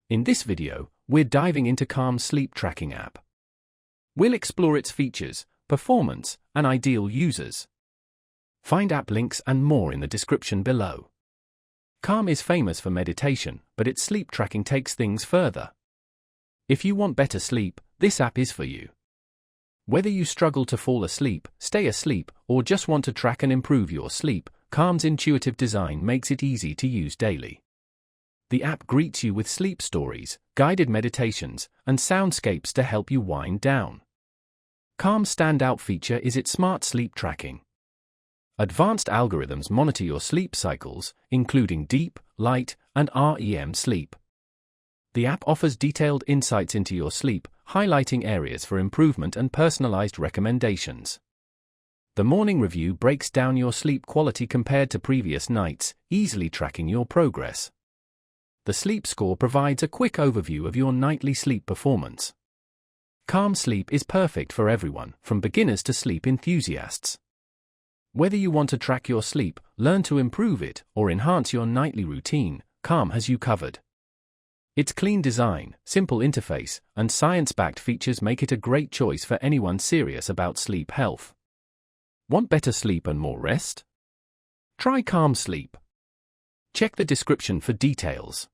In this video, we're diving into Calm's sleep tracking app. We'll explore its features, performance, and ideal users. Find app links and more in the description below. Calm is famous for meditation, but its sleep tracking takes things further. If you want better sleep, this app is for you. Whether you struggle to fall asleep, stay asleep, or just want to track and improve your sleep, Calm's intuitive design makes it easy to use daily. The app greets you with sleep stories, guided meditations, and soundscapes to help you wind down. Calm's standout feature is its smart sleep tracking. Advanced algorithms monitor your sleep cycles, including deep, light, and REM sleep. The app offers detailed insights into your sleep, highlighting areas for improvement and personalized recommendations. The morning review breaks down your sleep quality compared to previous nights, easily tracking your progress. The sleep score provides a quick overview of your nightly sleep performance. Calm Sleep is perfect for everyone, from beginners to sleep enthusiasts. Whether you want to track your sleep, learn to improve it, or enhance your nightly routine, Calm has you covered. Its clean design, simple interface, and science-backed features make it a great choice for anyone serious about sleep health. Want better sleep and more rest? Try Calm Sleep. Check the description for details.